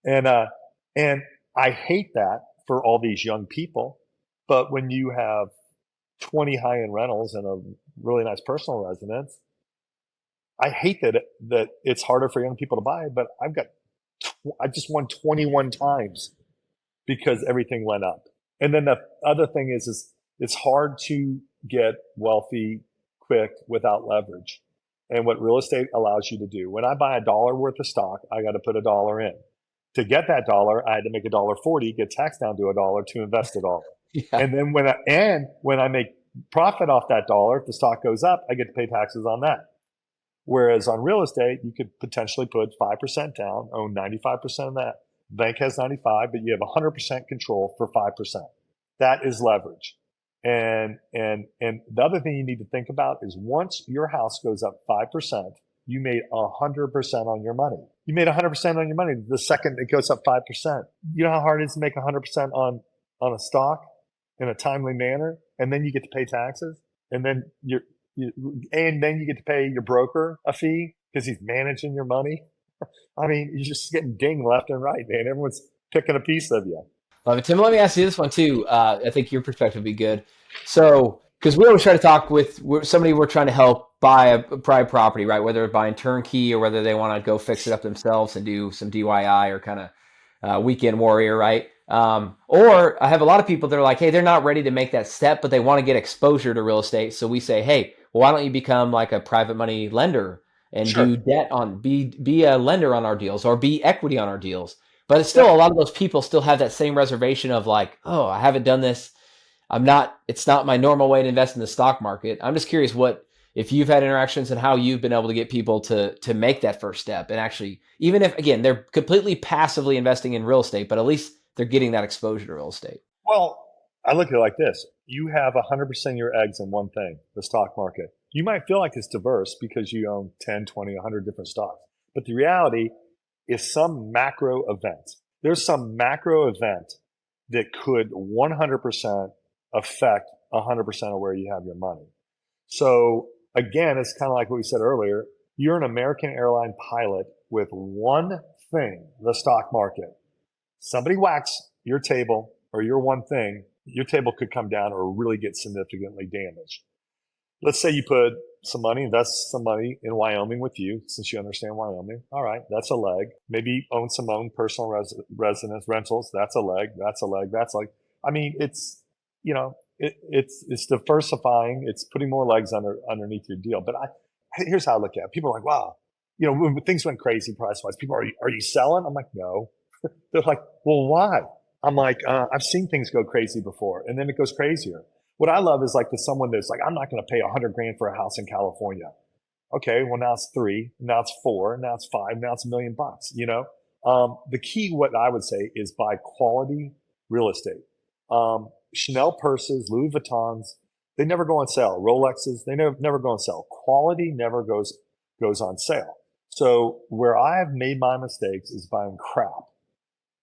And I hate that for all these young people. But when you have 20 high-end rentals and a really nice personal residence, I hate that it's harder for young people to buy, but I just won 21 times because everything went up. And then the other thing is it's hard to get wealthy quick without leverage. And what real estate allows you to do, when I buy $1 worth of stock, I got to put $1 in. To get that dollar, I had to make $1.40, get taxed down to $1 to invest $1. Yeah. And then when I make profit off that dollar, if the stock goes up, I get to pay taxes on that. Whereas on real estate, you could potentially put 5% down, own 95% of that. Bank has 95, but you have 100% control for 5%. That is leverage. And the other thing you need to think about is once your house goes up 5%, you made 100% on your money. You made 100% on your money. The second it goes up 5%, you know how hard it is to make 100% on a stock in a timely manner, and then you get to pay taxes, and then and then you get to pay your broker a fee because he's managing your money. I mean, you're just getting dinged left and right, man. Everyone's picking a piece of you. Love it. Tim, let me ask you this one too. I think your perspective would be good. So, because we always try to talk with somebody we're trying to help buy a private property, right? Whether they're buying turnkey or whether they want to go fix it up themselves and do some DIY or kind of weekend warrior, right? Or I have a lot of people that are like, hey, they're not ready to make that step, but they want to get exposure to real estate. So we say, hey, well, why don't you become like a private money lender and Sure. do debt on, be a lender on our deals or be equity on our deals? But it's still, a lot of those people still have that same reservation of like, oh, I haven't done this. It's not my normal way to invest in the stock market. I'm just curious if you've had interactions and how you've been able to get people to make that first step and actually, even if, again, they're completely passively investing in real estate, but at least they're getting that exposure to real estate. Well, I look at it like this. You have 100% of your eggs in one thing, the stock market. You might feel like it's diverse because you own 10, 20, 100 different stocks. But the reality is some macro event. There's some macro event that could 100% affect 100% of where you have your money. So again, it's kind of like what we said earlier. You're an American airline pilot with one thing, the stock market. Somebody whacks your table or your one thing, your table could come down or really get significantly damaged. Let's say you put some money, invest some money in Wyoming with you, since you understand Wyoming. All right, that's a leg. Maybe own some own personal residence rentals. That's a leg. That's a leg. That's like, I mean, it's, it's diversifying. It's putting more legs underneath your deal. But here's how I look at it. People are like, wow, when things went crazy price wise, people are you selling? I'm like, no. They're like, well, why? I'm like, I've seen things go crazy before, and then it goes crazier. What I love is like the someone that's like, I'm not going to pay $100,000 for a house in California. Okay, well now it's 3, now it's 4, now it's 5, now it's $1 million. The key, what I would say, is buy quality real estate. Chanel purses, Louis Vuittons, they never go on sale. Rolexes, they never go on sale. Quality never goes on sale. So where I have made my mistakes is buying crap.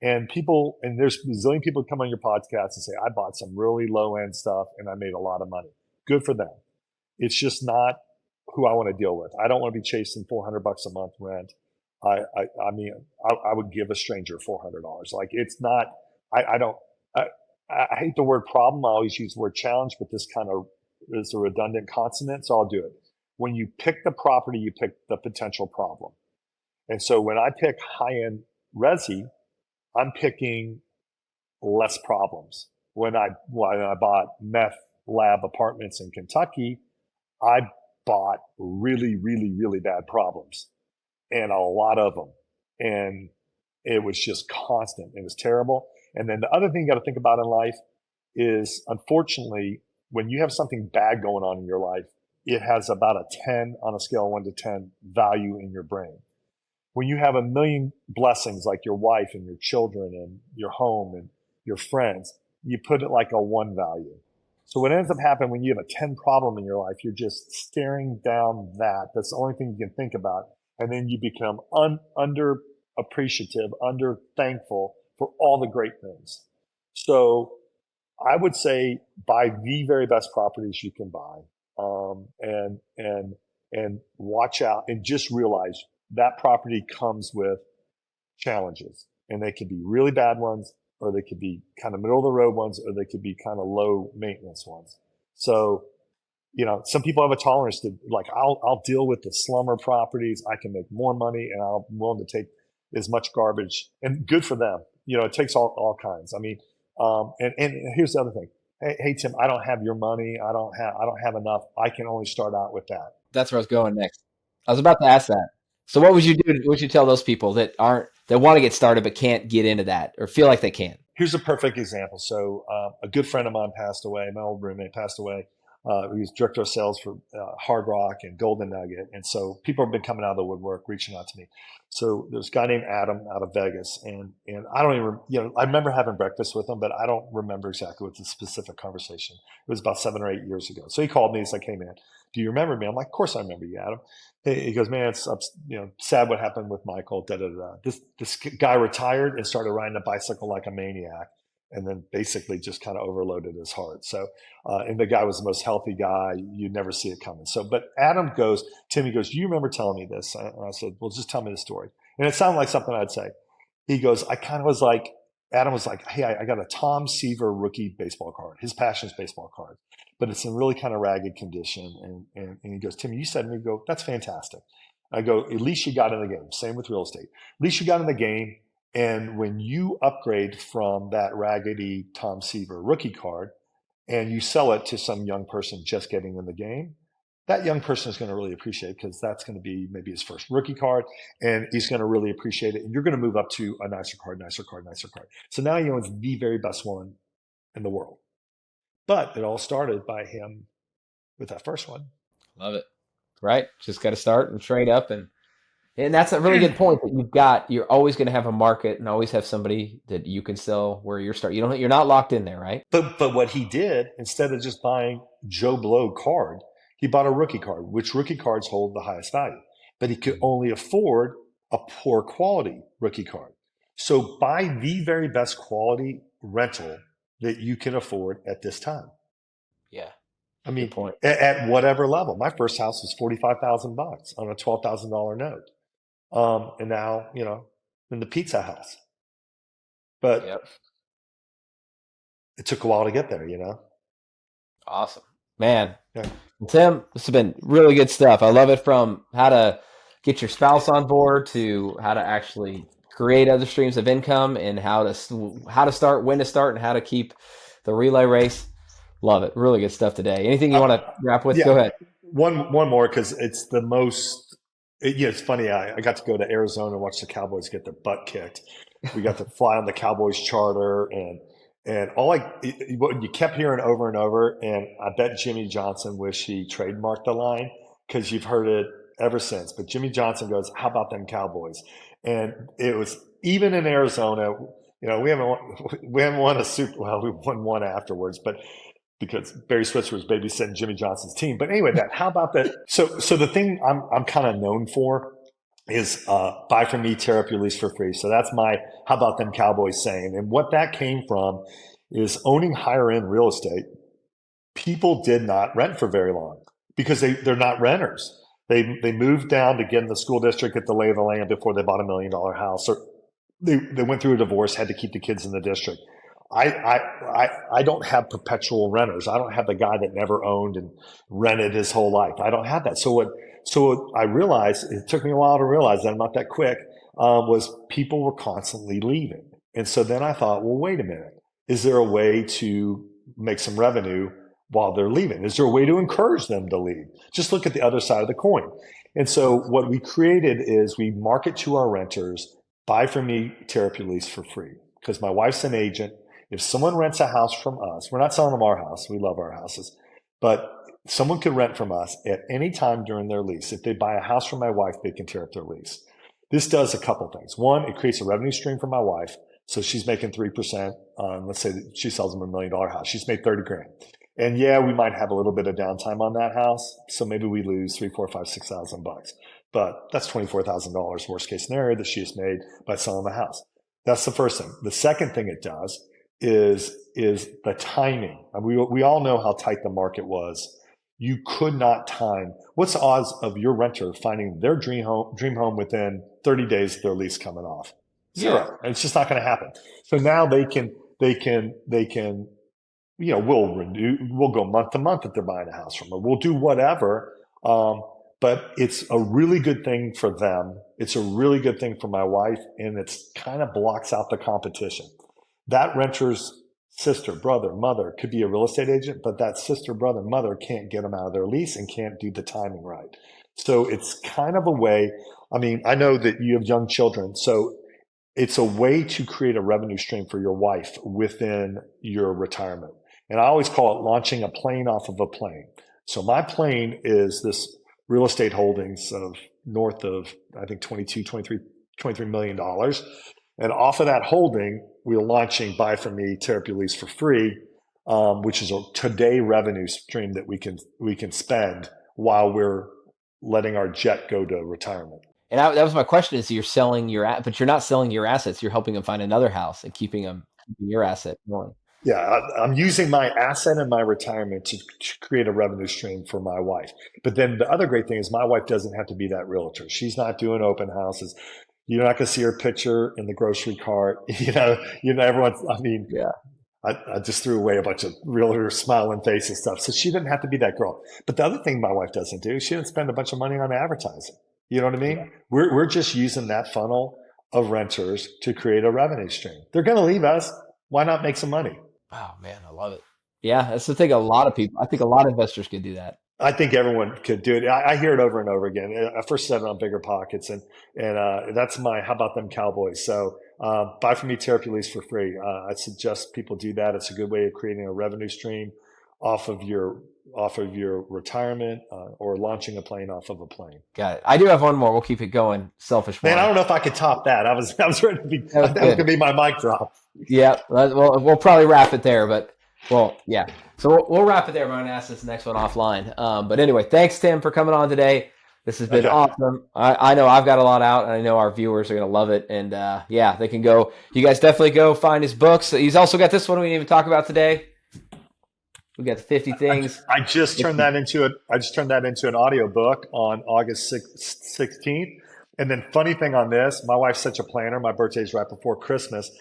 And there's a zillion people who come on your podcast and say, I bought some really low end stuff and I made a lot of money. Good for them. It's just not who I want to deal with. I don't want to be chasing $400 a month rent. I would give a stranger $400. Like it's not, I hate the word problem. I always use the word challenge, but this kind of is a redundant consonant. So I'll do it. When you pick the property, you pick the potential problem. And so when I pick high end resi, I'm picking less problems. When I bought meth lab apartments in Kentucky, I bought really, really, really bad problems and a lot of them. And it was just constant. It was terrible. And then the other thing you got to think about in life is, unfortunately, when you have something bad going on in your life, it has about a 10 on a scale of 1 to 10 value in your brain. When you have a million blessings like your wife and your children and your home and your friends, you put it like a 1 value. So what ends up happening when you have a 10 problem in your life, you're just staring down that. That's the only thing you can think about. And then you become under appreciative, under thankful for all the great things. So I would say buy the very best properties you can buy, and watch out and just realize that property comes with challenges, and they could be really bad ones, or they could be kind of middle of the road ones, or they could be kind of low maintenance ones. So, some people have a tolerance to like, I'll deal with the slummer properties. I can make more money and I'm willing to take as much garbage, and good for them. It takes all kinds. I mean, and here's the other thing. Hey, Tim, I don't have your money. I don't have enough. I can only start out with that. That's where I was going next. I was about to ask that. So what would you do? What would you tell those people that want to get started but can't get into that or feel like they can't? Here's a perfect example. So a good friend of mine passed away. My old roommate passed away. He was director of sales for Hard Rock and Golden Nugget. And so people have been coming out of the woodwork, reaching out to me. So there's a guy named Adam out of Vegas. And I don't even, I remember having breakfast with him, but I don't remember exactly what the specific conversation. It was about 7 or 8 years ago. So he called me. He's like, hey, man, do you remember me? I'm like, of course I remember you, Adam. He goes, man, it's sad what happened with Michael. Da, da, da. This guy retired and started riding a bicycle like a maniac, and then basically just kind of overloaded his heart. So, and the guy was the most healthy guy. You'd never see it coming. So, but Adam goes, Timmy goes, do you remember telling me this? And I said, well, just tell me the story. And it sounded like something I'd say. He goes, I kind of was like, Adam was like, hey, I got a Tom Seaver rookie baseball card. His passion is baseball cards, but it's in really kind of ragged condition. And he goes, Timmy, you said, and we go, that's fantastic. I go, at least you got in the game. Same with real estate. At least you got in the game. And when you upgrade from that raggedy Tom Seaver rookie card and you sell it to some young person just getting in the game, that young person is going to really appreciate it, because that's going to be maybe his first rookie card, and he's going to really appreciate it. And you're going to move up to a nicer card, nicer card, nicer card. So now he owns the very best one in the world. But it all started by him with that first one. Love it. Right. Just got to start and trade up. And that's a really good point that you're always going to have a market and always have somebody that you can sell where you're starting. You're not locked in there, right? But what he did, instead of just buying Joe Blow card, he bought a rookie card, which rookie cards hold the highest value, but he could only afford a poor quality rookie card. So buy the very best quality rental that you can afford at this time. Yeah. I mean, at whatever level. My first house was $45,000 on a $12,000 note. And now, in the pizza house. But it took a while to get there, Awesome. Man. Yeah. Tim, this has been really good stuff. I love it, from how to get your spouse on board to how to actually create other streams of income, and how to start, when to start, and how to keep the relay race. Love it. Really good stuff today. Anything you want to wrap with? Yeah. Go ahead. One more, because it's the most. It's funny. I got to go to Arizona and watch the Cowboys get their butt kicked. We got to fly on the Cowboys charter, and what you kept hearing over and over, and I bet Jimmy Johnson wished he trademarked the line, because you've heard it ever since. But Jimmy Johnson goes, "How about them Cowboys?" And it was, even in Arizona, we haven't won a Super. Well, we won one afterwards, but because Barry Switzer was babysitting Jimmy Johnson's team. But anyway, how about that? So the thing I'm kind of known for is buy from me, tear up your lease for free. So that's my "How about them Cowboys" saying. And what that came from is owning higher end real estate. People did not rent for very long because they're not renters. They moved down to get in the school district, get the lay of the land before they bought $1 million house, or they went through a divorce, had to keep the kids in the district. I don't have perpetual renters. I don't have the guy that never owned and rented his whole life. I don't have that. So what I realized, it took me a while to realize that I'm not that quick, was people were constantly leaving. And so then I thought, well, wait a minute. Is there a way to make some revenue while they're leaving? Is there a way to encourage them to leave? Just look at the other side of the coin. And so what we created is we market to our renters, buy from me, tear up your lease for free. Because my wife's an agent. If someone rents a house from us, we're not selling them our house. We love our houses. But someone could rent from us at any time during their lease. If they buy a house from my wife, they can tear up their lease. This does a couple things. One, it creates a revenue stream for my wife. So she's making 3% on, let's say that she sells them $1 million house. She's made 30 grand. And yeah, we might have a little bit of downtime on that house. So maybe we lose $3,000, $4,000, $5,000, $6,000. But that's $24,000 worst case scenario that she has made by selling the house. That's the first thing. The second thing it does is the timing. I mean, we all know how tight the market was. You could not time. What's the odds of your renter finding their dream home within 30 days of their lease coming off? Zero. Yeah. It's just not going to happen. So now they can, we'll go month to month if they're buying a house from her. We'll do whatever. But it's a really good thing for them. It's a really good thing for my wife, and it's kind of blocks out the competition. That renter's sister, brother, mother could be a real estate agent, but that sister, brother, mother can't get them out of their lease and can't do the timing right. So it's kind of a way. I mean, I know that you have young children, so it's a way to create a revenue stream for your wife within your retirement. And I always call it launching a plane off of a plane. So my plane is this real estate holdings of north of, I think, $23 million. And off of that holding, we're launching Buy From Me, Tear Up Your Lease for Free, which is a today revenue stream that we can spend while we're letting our jet go to retirement. And that was my question: is you're selling but you're not selling your assets. You're helping them find another house and keeping your asset going. Yeah, I'm using my asset and my retirement to create a revenue stream for my wife. But then the other great thing is my wife doesn't have to be that realtor. She's not doing open houses. You're not going to see her picture in the grocery cart. Everyone's, Yeah. I just threw away a bunch of realtor smiling face and stuff. So she didn't have to be that girl. But the other thing my wife doesn't do, she didn't spend a bunch of money on advertising. You know what I mean? Yeah. We're just using that funnel of renters to create a revenue stream. They're going to leave us. Why not make some money? Oh man, I love it. Yeah, that's the thing. I think a lot of investors could do that. I think everyone could do it. I hear it over and over again. I first said it on Bigger Pockets, and that's my how about them Cowboys. So buy from me therapy lease for free. I suggest people do that. It's a good way of creating a revenue stream off of your retirement or launching a plane off of a plane. Got it. I do have one more. We'll keep it going. Selfish one. Man, I don't know if I could top that. I was ready to be. That was going to be my mic drop. Yeah. Well, we'll probably wrap it there, but yeah. So we'll wrap it there. I'm going to ask this next one offline. But anyway, thanks, Tim, for coming on today. This has been awesome. I know I've got a lot out, and I know our viewers are going to love it. And yeah, they can go. You guys definitely go find his books. He's also got this one we didn't even talk about today. We got the 50 things. I just turned that into an audio book on August 16th. And then funny thing on this, my wife's such a planner. My birthday's right before Christmas.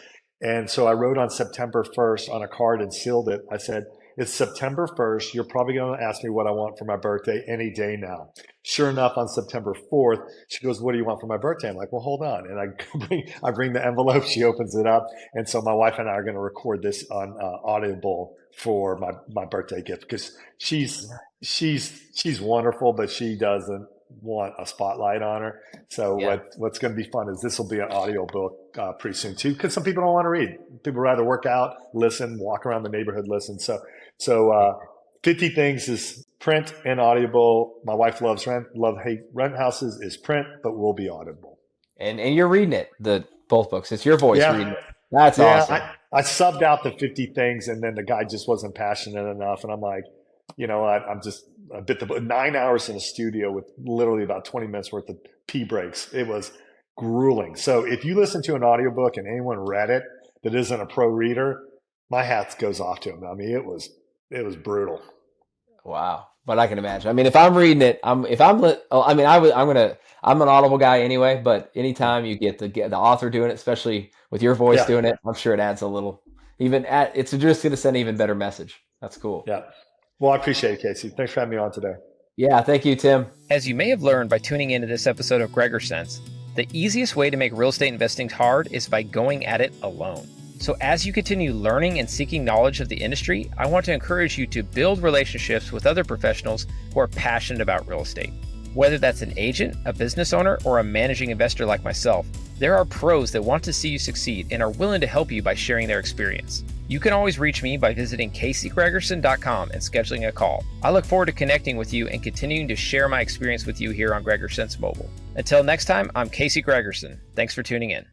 And so I wrote on September 1st on a card and sealed it. I said, it's September 1st. You're probably going to ask me what I want for my birthday any day now. Sure enough, on September 4th, she goes, what do you want for my birthday? I'm like, well, hold on. And I bring the envelope. She opens it up. And so my wife and I are going to record this on Audible for my birthday gift, because she's wonderful, but she doesn't want a spotlight on her. So what's going to be fun is this will be an audio book pretty soon too, because some people don't want to read. People rather work out, listen, walk around the neighborhood, listen. So 50 things is print and audible. My wife loves hate rent houses is print, but will be audible. And you're reading it, both books. It's your voice reading it. That's awesome. I subbed out the 50 things, and then the guy just wasn't passionate enough. And I'm like, I'm just a bit 9 hours in a studio with literally about 20 minutes worth of pee breaks. It was grueling. So if you listen to an audiobook and anyone read it that isn't a pro reader, my hat goes off to him. I mean, it was brutal. Wow. But I can imagine. I mean, if I'm reading it, I'm an Audible guy anyway, but anytime you get the author doing it, especially with your voice doing it, I'm sure it adds a little, it's just going to send an even better message. That's cool. Yeah. Well, I appreciate it, Casey. Thanks for having me on today. Yeah. Thank you, Tim. As you may have learned by tuning into this episode of Gregor Sense, the easiest way to make real estate investing hard is by going at it alone. So as you continue learning and seeking knowledge of the industry, I want to encourage you to build relationships with other professionals who are passionate about real estate. Whether that's an agent, a business owner, or a managing investor like myself, there are pros that want to see you succeed and are willing to help you by sharing their experience. You can always reach me by visiting CaseyGregerson.com and scheduling a call. I look forward to connecting with you and continuing to share my experience with you here on Gregor Sense Mobile. Until next time, I'm Casey Gregerson. Thanks for tuning in.